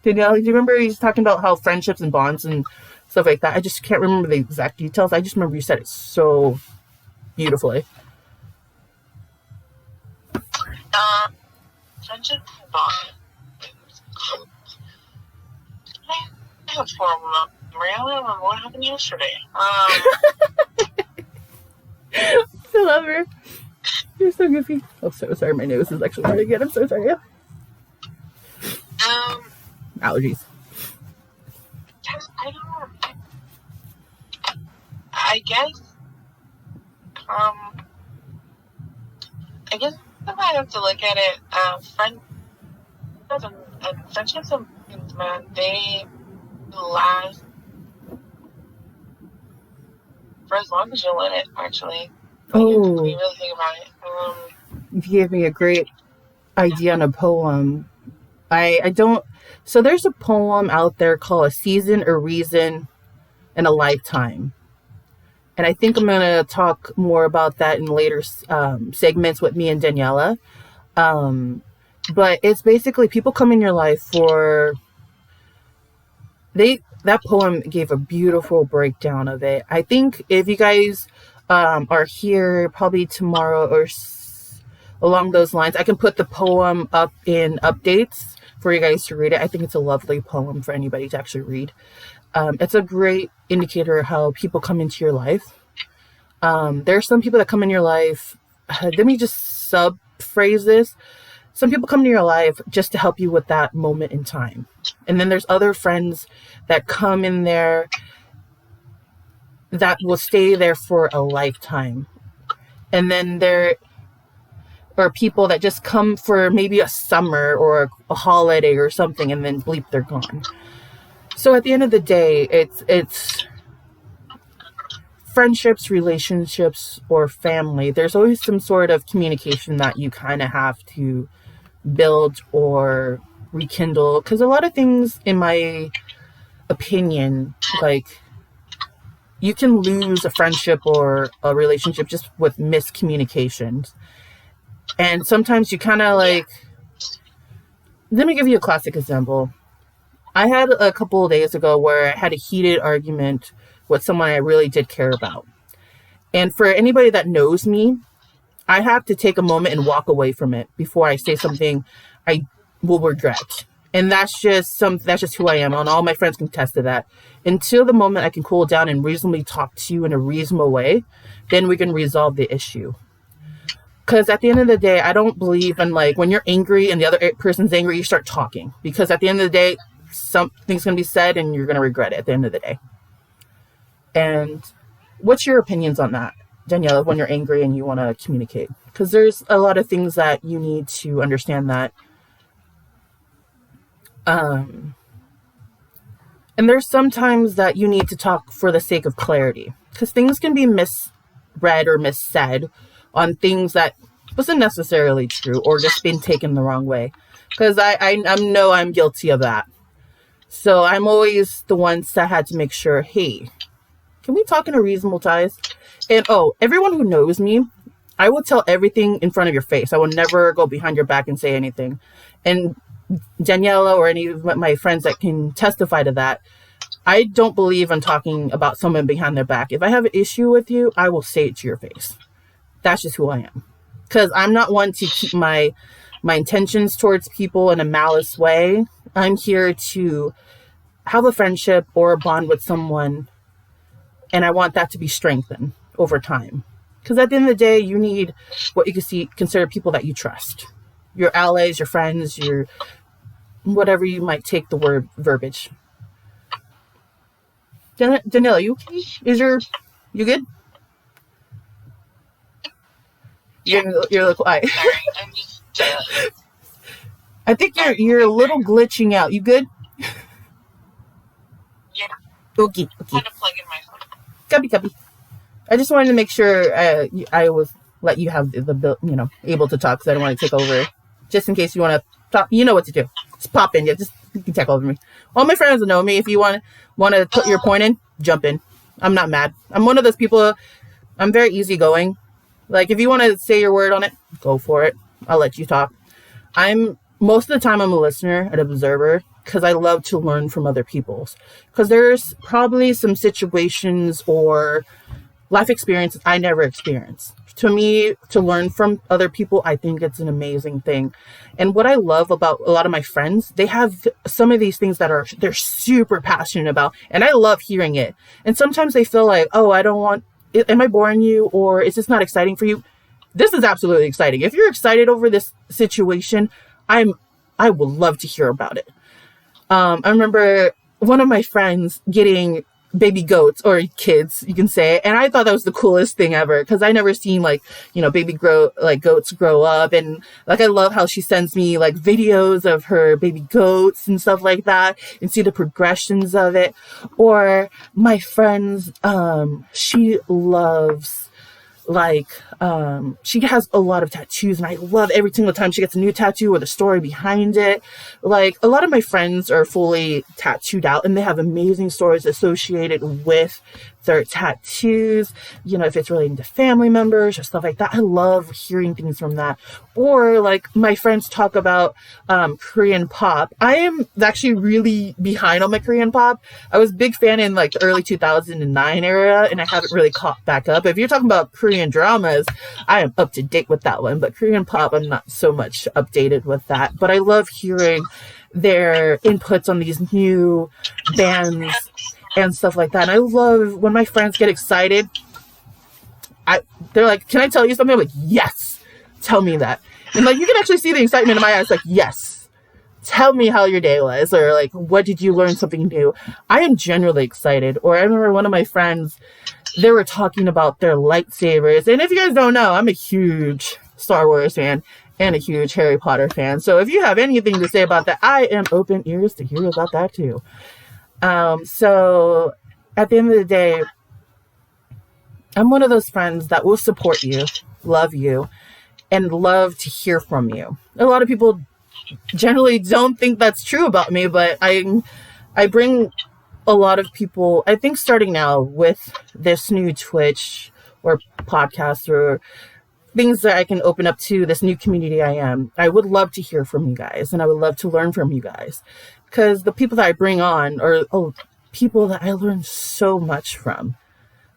Donella. Do you remember he's talking about how friendships and bonds and stuff like that? I just can't remember the exact details. I just remember you said it so beautifully. Friendship and bond. I have horrible memory. I don't remember what happened yesterday. I love her. You're so goofy. Oh, so sorry. My nose is actually hurting again. I'm so sorry. Allergies. I don't. I guess. I guess if I have to look at it, friendships and things, man, they last for as long as you'll in it, actually. Oh. You really think about it. You gave me a great idea on a poem. I don't. So there's a poem out there called A Season, a Reason, and a Lifetime. And I think I'm going to talk more about that in later segments with me and Donella. But it's basically people come in your life for... That poem gave a beautiful breakdown of it. I think if you guys are here probably tomorrow or along those lines, I can put the poem up in updates for you guys to read it. I think it's a lovely poem for anybody to actually read. It's a great indicator of how people come into your life. There are some people that come in your life. Let me just sub-phrase this. Some people come to your life just to help you with that moment in time. And then there's other friends that come in there that will stay there for a lifetime. And then there are people that just come for maybe a summer or a holiday or something, and then bleep, they're gone. So at the end of the day, it's friendships, relationships, or family. There's always some sort of communication that you kind of have to build or rekindle. Because a lot of things, in my opinion, like you can lose a friendship or a relationship just with miscommunications. And sometimes you kind of like... Let me give you a classic example. I had a couple of days ago where I had a heated argument with someone I really did care about. And for anybody that knows me, I have to take a moment and walk away from it before I say something I will regret. And that's just who I am. And all my friends can attest to that. Until the moment I can cool down and reasonably talk to you in a reasonable way, then we can resolve the issue. Because at the end of the day, I don't believe in like when you're angry and the other person's angry, you start talking. Because at the end of the day, something's going to be said and you're going to regret it at the end of the day. And what's your opinions on that, Donella, when you're angry and you want to communicate? Because there's a lot of things that you need to understand that. And there's sometimes that you need to talk for the sake of clarity. Because things can be misread or missaid on things that wasn't necessarily true or just been taken the wrong way. Because I know I'm guilty of that. So I'm always the ones that had to make sure, hey, can we talk in a reasonable ties? And everyone who knows me, I will tell everything in front of your face. I will never go behind your back and say anything. And Daniela or any of my friends that can testify to that. I don't believe in talking about someone behind their back. If I have an issue with you, I will say it to your face. That's just who I am. Because I'm not one to keep my intentions towards people in a malice way. I'm here to have a friendship or a bond with someone, and I want that to be strengthened over time. Because at the end of the day, you need what you consider people that you trust. Your allies, your friends, your whatever you might take the word verbiage. Danila, you okay? You good? Yeah. You're a little quiet. Sorry, I'm just. I think you're a little glitching out. You good? Yeah. Okay. Had to plug in my phone. Copy. I just wanted to make sure I was let you have the able to talk, because I don't want to take over. Just in case you want to talk, you know what to do. Just pop in. Yeah, just you can take over me. All my friends know me. If you want to put your point in, jump in. I'm not mad. I'm one of those people. I'm very easygoing. Like, if you want to say your word on it, go for it. I'll let you talk. Most of the time I'm a listener, an observer, because I love to learn from other people's. Because there's probably some situations or life experiences I never experienced. To me, to learn from other people, I think it's an amazing thing. And what I love about a lot of my friends, they have some of these things that they're super passionate about, and I love hearing it. And sometimes they feel like, oh, I don't want, am I boring you, or is this not exciting for you? This is absolutely exciting. If you're excited over this situation, I would love to hear about it. I remember one of my friends getting baby goats, or kids, you can say, and I thought that was the coolest thing ever, because I never seen goats grow up. And like, I love how she sends me like videos of her baby goats and stuff like that, and see the progressions of it. Or my friends, she loves she has a lot of tattoos, and I love every single time she gets a new tattoo with a story behind it. Like, a lot of my friends are fully tattooed out, and they have amazing stories associated with their tattoos, if it's relating to family members or stuff like that. I love hearing things from that. Or like, my friends talk about Korean pop. I am actually really behind on my Korean pop. I was a big fan in like the early 2009 era, and I haven't really caught back up. If you're talking about Korean dramas, I am up to date with that one, but Korean pop, I'm not so much updated with that. But I love hearing their inputs on these new bands and stuff like that. And I love when my friends get excited. They're like, can I tell you something? I'm like, yes, tell me that. And like, you can actually see the excitement in my eyes, like, yes, tell me how your day was, or like, what did you learn something new? I am generally excited. Or I remember one of my friends, they were talking about their lightsabers. And if you guys don't know, I'm a huge Star Wars fan and a huge Harry Potter fan. So if you have anything to say about that, I am open ears to hear about that too. So at the end of the day, I'm one of those friends that will support you, love you, and love to hear from you. A lot of people generally don't think that's true about me, but I bring a lot of people, I think, starting now with this new Twitch or podcast or things that I can open up to this new community I would love to hear from you guys, and I would love to learn from you guys, because the people that I bring on are people that I learn so much from.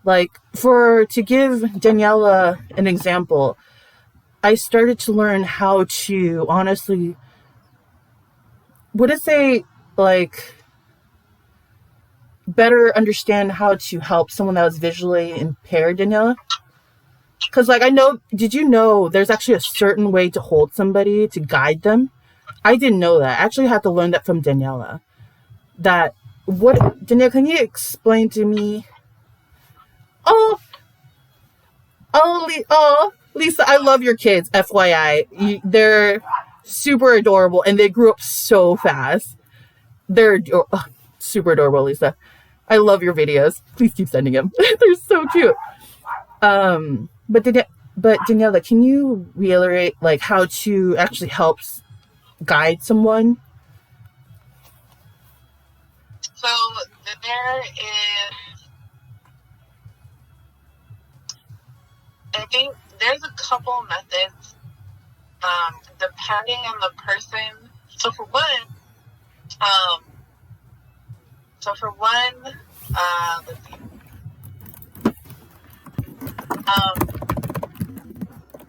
Like, to give Daniela an example, I started to learn how to honestly, better understand how to help someone that was visually impaired, Daniela. Because, like, did you know there's actually a certain way to hold somebody, to guide them? I didn't know that. I actually had to learn that from Daniela. Daniela, can you explain to me? Lisa, I love your kids, FYI. They're super adorable, and they grew up so fast. They're super adorable, Lisa. I love your videos. Please keep sending them. They're so cute. But Daniela, can you reiterate like how to actually help guide someone? So there is, I think there's a couple methods, depending on the person. So for one, um, let's see.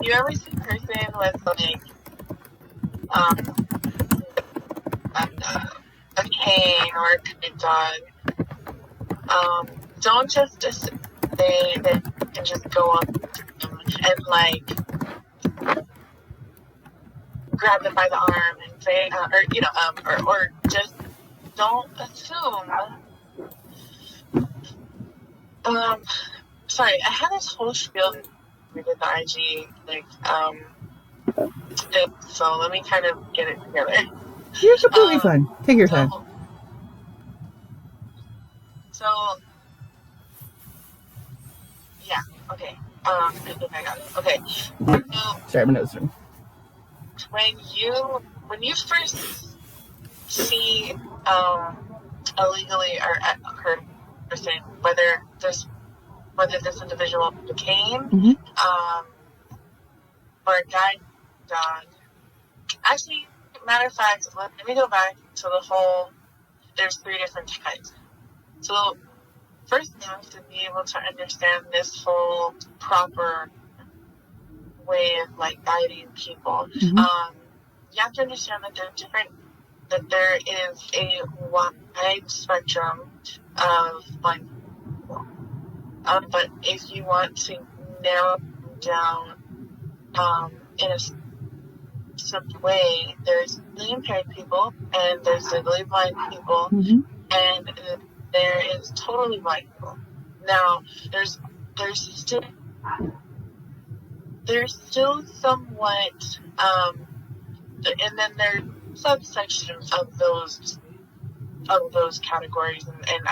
You ever see a person with like a cane or a guide dog? Don't just assume they can just go up and like grab them by the arm and say, or just don't assume. Sorry, I had this whole spiel with the IG, so let me kind of get it together. You're completely fine. Take your time. So, yeah, okay. I think I got it. Okay. Sorry, my nose. When you first see illegally or occurred person, whether this individual became or a guide dog. Actually, matter of fact, let me go back to the whole. There's 3 different types. So first, you have to be able to understand this whole proper way of like guiding people. You have to understand that there is a wide spectrum of like people. But if you want to narrow down in a simple way, there's legally impaired people and there's legally blind people, and there is totally blind people. Now, there's still somewhat, and then there's subsections of those categories, and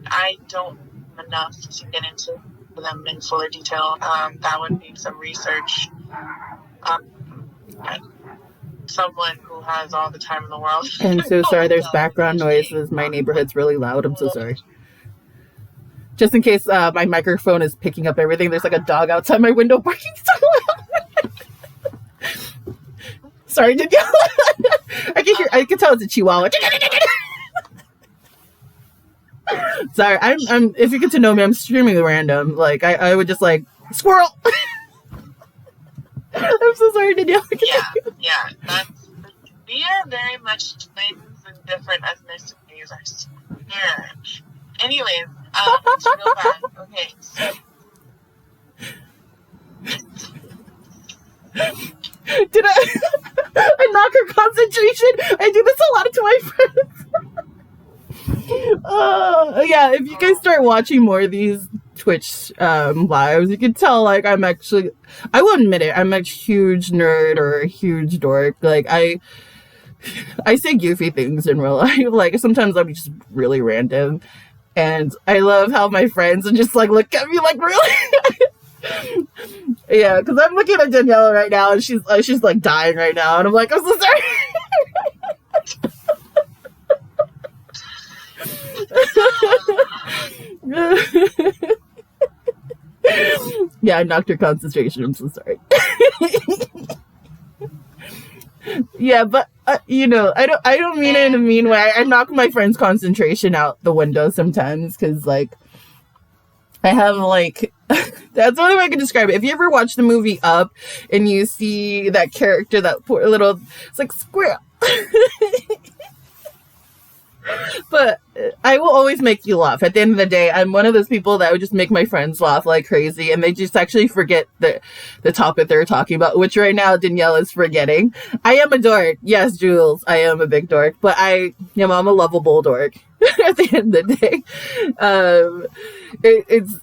I don't know enough to get into them in fuller detail. That would be some research. Someone who has all the time in the world. I'm so sorry. There's background noises. My neighborhood's really loud. I'm so sorry. Just in case my microphone is picking up everything, there's like a dog outside my window barking so loud. Sorry, Danielle. I can tell it's a chihuahua. Sorry, I'm. If you get to know me, I'm extremely random. Like I would just like squirrel. I'm so sorry, Danielle. Yeah. We are very much twins and different ethnicities. I swear. Anyways, let's go back. Okay. Did I knock her concentration? I do this a lot to my friends. Yeah, if you guys start watching more of these Twitch lives, you can tell like I will admit it, I'm a huge nerd or a huge dork. Like I say goofy things in real life. Like sometimes I'm just really random, and I love how my friends and just like look at me like really. Yeah, because I'm looking at Donella right now, and she's like dying right now, and I'm like, I'm so sorry. Yeah, I knocked her concentration. I'm so sorry. Yeah, but I don't mean it in a mean way. I knock my friend's concentration out the window sometimes because like I have like that's the only way I can describe it. If you ever watch the movie Up and you see that character, that poor little, it's like squirrel. But I will always make you laugh. At the end of the day, I'm one of those people that would just make my friends laugh like crazy, and they just actually forget the topic they're talking about, which right now Danielle is forgetting. I am a dork. Yes, Jules, I am a big dork, but I'm a lovable dork at the end of the day. It's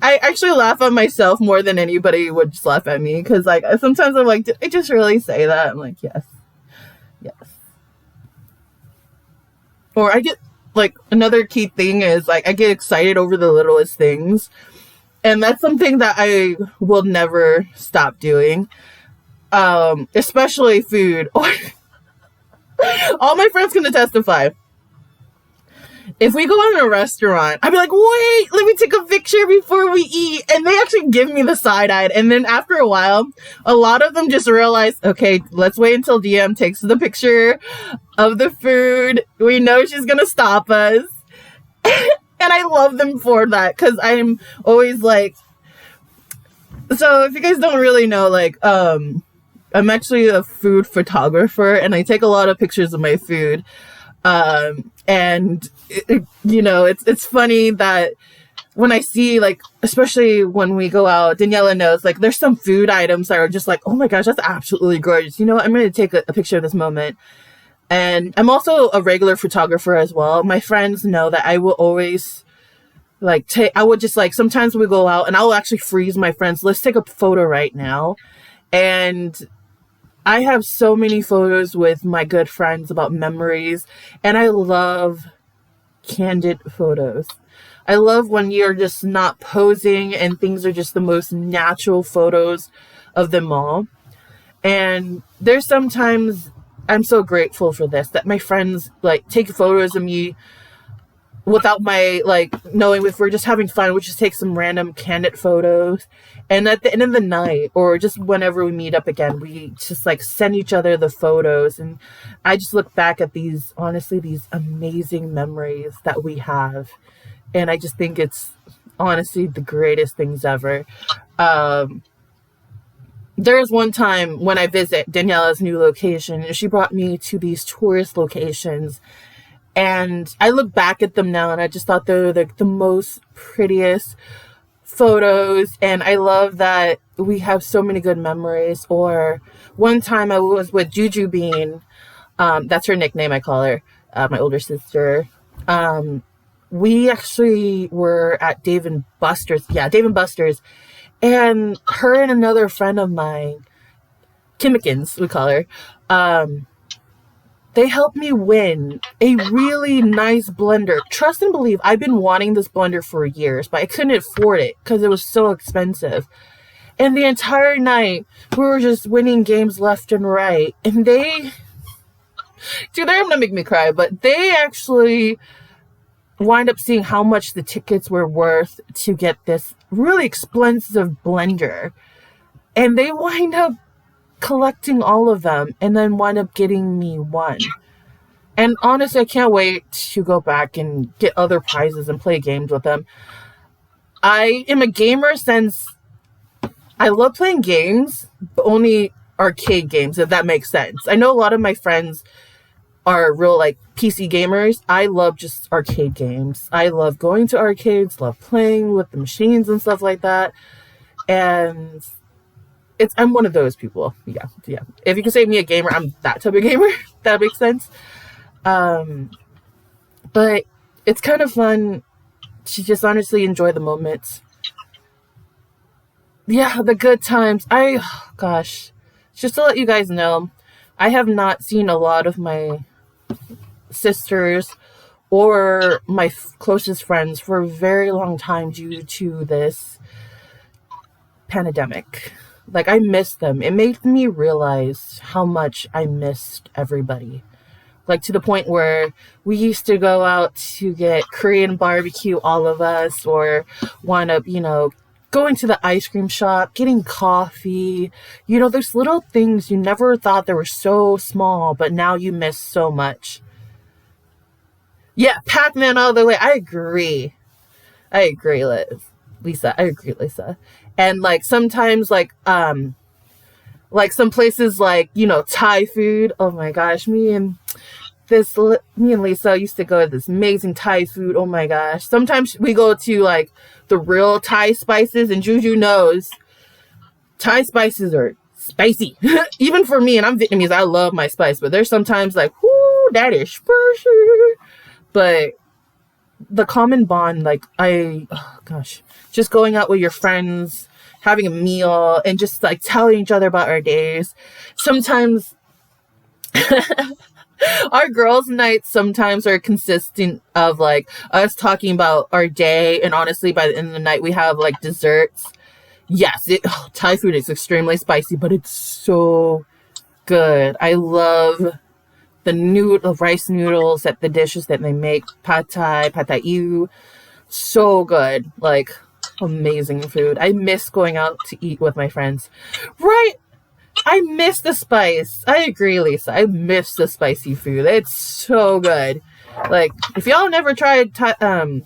I actually laugh at myself more than anybody would just laugh at me, because like sometimes I'm like, did I just really say that? I'm like, yes. Or I get, like, another key thing is, like, I get excited over the littlest things. And that's something that I will never stop doing. Especially food. All my friends can testify. if we go in a restaurant, I'd be like, wait, let me take a picture before we eat. And they actually give me the side eye. And then after a while, a lot of them just realize, okay, let's wait until Diem takes the picture of the food. We know she's going to stop us. And I love them for that, because I'm always like, so if you guys don't really know, like, I'm actually a food photographer, and I take a lot of pictures of my food. And it's funny that when I see, like, especially when we go out, Donella knows, like, there's some food items that are just like, oh my gosh, that's absolutely gorgeous. You know what? I'm going to take a picture of this moment. And I'm also a regular photographer as well. My friends know that I will always, like, I would just, like, sometimes we go out and I'll actually freeze my friends. Let's take a photo right now. And I have so many photos with my good friends about memories, and I love candid photos. I love when you're just not posing and things are just the most natural photos of them all. And there's sometimes I'm so grateful for this, that my friends, like, take photos of me without my, like, knowing if we're just having fun, we just take some random candid photos. And at the end of the night, or just whenever we meet up again, we just, like, send each other the photos. And I just look back at these amazing memories that we have. And I just think it's honestly the greatest things ever. There's one time when I visit Daniella's new location, and she brought me to these tourist locations. And I look back at them now, and I just thought they were the most prettiest photos. And I love that we have so many good memories. Or one time I was with Juju Bean. That's her nickname, I call her, my older sister. We actually were at Dave and Buster's. Yeah, Dave and Buster's. And her and another friend of mine, Kimmikins, we call her, they helped me win a really nice blender. Trust and believe, I've been wanting this blender for years, but I couldn't afford it because it was so expensive. And the entire night, we were just winning games left and right. And they're going to make me cry, but they actually wind up seeing how much the tickets were worth to get this really expensive blender. And they wind up collecting all of them and then wind up getting me one. And honestly, I can't wait to go back and get other prizes and play games with them. I am a gamer since I love playing games, but only arcade games, if that makes sense. I know a lot of my friends are real, like, PC gamers. I love just arcade games. I love going to arcades, love playing with the machines and stuff like that. And I'm one of those people. Yeah. If you can say me a gamer, I'm that type of gamer. That makes sense. But it's kind of fun to just honestly enjoy the moments. Yeah, the good times. Just to let you guys know, I have not seen a lot of my sisters or my closest friends for a very long time due to this pandemic. Like, I missed them. It made me realize how much I missed everybody. Like, to the point where we used to go out to get Korean barbecue, all of us, or wind up, going to the ice cream shop, getting coffee. There's little things you never thought they were so small, but now you miss so much. Yeah, Pac-Man all the way. I agree, Lisa. I agree, Lisa. And, like, sometimes, like some places, like, Thai food. Oh my gosh, me and Lisa used to go to this amazing Thai food. Oh my gosh. Sometimes we go to, like, the real Thai spices, and Juju knows Thai spices are spicy. Even for me, and I'm Vietnamese, I love my spice, but there's sometimes like, whoo, that is for sure. But the common bond, like, just going out with your friends, having a meal, and just, like, telling each other about our days. Sometimes our girls' nights sometimes are consistent of, like, us talking about our day, and honestly, by the end of the night, we have, like, desserts. Yes, Thai food is extremely spicy, but it's so good. I love the rice noodles, that the dishes that they make, pad thai ew, so good. Like, amazing food. I miss going out to eat with my friends. Right? I miss the spice. I agree, Lisa. I miss the spicy food. It's so good. Like, if y'all never tried Thai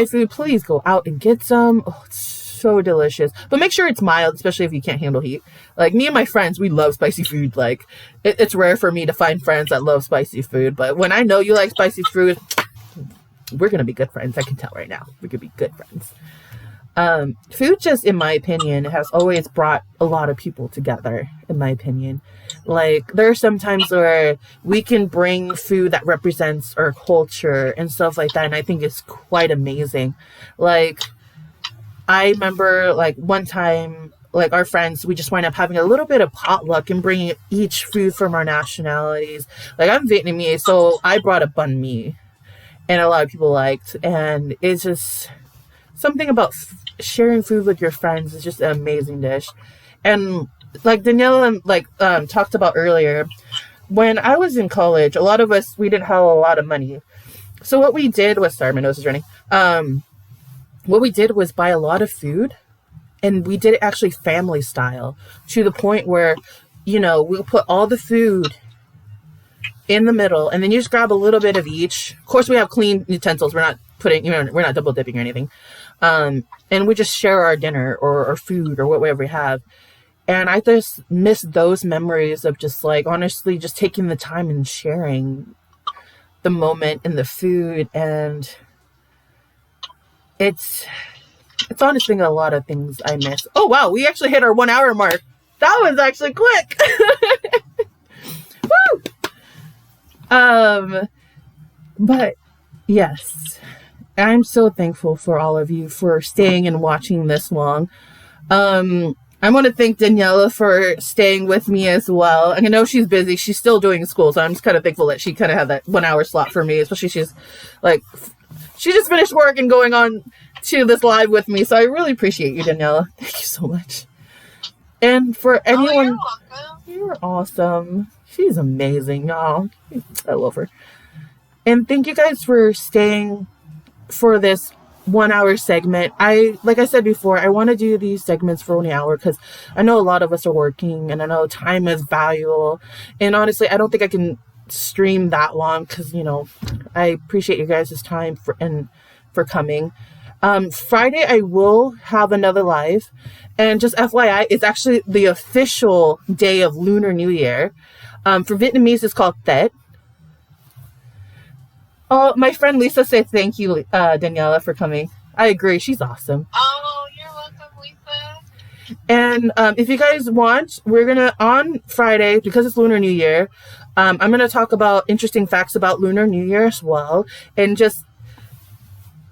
food, please go out and get some. Oh, it's so delicious. But make sure it's mild, especially if you can't handle heat. Like, me and my friends, we love spicy food. Like, it's rare for me to find friends that love spicy food. But when I know you like spicy food, we're going to be good friends. I can tell right now. We're going to be good friends. Food just, in my opinion, has always brought a lot of people together, in my opinion. Like, there are some times where we can bring food that represents our culture and stuff like that, and I think it's quite amazing. Like, I remember, like, one time, like, our friends, we just wind up having a little bit of potluck and bringing each food from our nationalities. Like, I'm Vietnamese, so I brought a banh mi, and a lot of people liked, and it's just something about sharing food with your friends is just an amazing dish. And like Donella talked about earlier, when I was in college, a lot of us, we didn't have a lot of money. So what we did was, sorry, my nose is running. What we did was buy a lot of food, and we did it actually family style, to the point where, you know, we'll put all the food in the middle, and then you just grab a little bit of each. Of course, we have clean utensils. We're not putting, you know, we're not double dipping or anything. And we just share our dinner or food or whatever we have. And I just miss those memories of just, like, honestly, just taking the time and sharing the moment and the food. And it's honestly a lot of things I miss. Oh, wow. We actually hit our 1 hour mark. That was actually quick. Woo! But yes, I'm so thankful for all of you for staying and watching this long. I want to thank Donella for staying with me as well. I know she's busy. She's still doing school, so I'm just kind of thankful that she kind of had that 1 hour slot for me, especially she just finished work and going on to this live with me. So I really appreciate you, Donella. Thank you so much. And for anyone, you're awesome. She's amazing, y'all. I love her. And thank you guys for staying for this 1 hour segment. Like I said before, I want to do these segments for only an hour because I know a lot of us are working, and I know time is valuable. And honestly, I don't think I can stream that long because, you know, I appreciate you guys' time for coming. Friday, I will have another live. And just FYI, it's actually the official day of Lunar New Year. For Vietnamese, it's called Tết. Oh, my friend Lisa said thank you, Donella, for coming. I agree. She's awesome. Oh, you're welcome, Lisa. And if you guys want, we're going to, on Friday, because it's Lunar New Year, I'm going to talk about interesting facts about Lunar New Year as well. And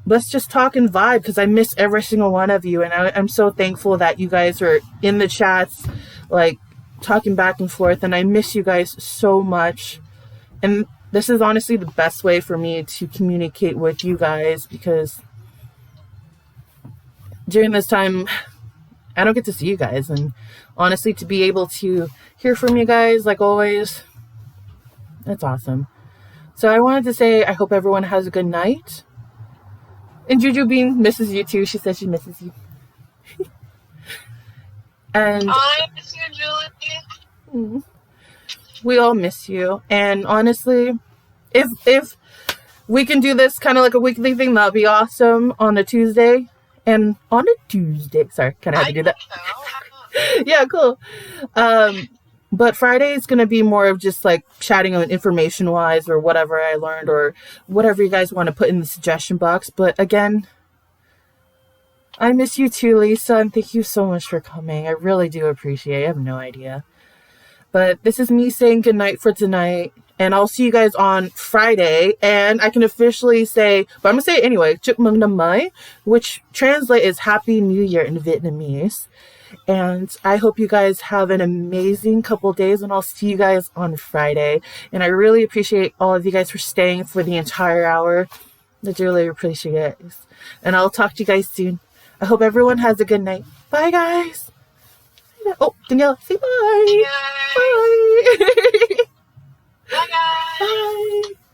let's just talk and vibe, because I miss every single one of you. And I'm so thankful that you guys are in the chats, like, talking back and forth. And I miss you guys so much. And this is honestly the best way for me to communicate with you guys, because during this time, I don't get to see you guys. And honestly, to be able to hear from you guys, like always, that's awesome. So I wanted to say, I hope everyone has a good night. And Juju Bean misses you too. She says she misses you. And I miss you, Julie. We all miss you. And honestly, if we can do this kind of like a weekly thing, that'd be awesome on a Tuesday. And on a Tuesday, sorry, kind of had to do that. So. Yeah, cool. But Friday is going to be more of just like chatting on information wise or whatever I learned or whatever you guys want to put in the suggestion box. But again, I miss you too, Lisa, and thank you so much for coming. I really do appreciate it. I have no idea. But this is me saying goodnight for tonight, and I'll see you guys on Friday. And I can officially say, but I'm going to say it anyway, Chúc mừng năm mới, which translate is Happy New Year in Vietnamese. And I hope you guys have an amazing couple days, and I'll see you guys on Friday. And I really appreciate all of you guys for staying for the entire hour. I really appreciate it. And I'll talk to you guys soon. I hope everyone has a good night. Bye, guys. Oh, Donella, say bye. Bye. Bye. Bye, guys. Bye.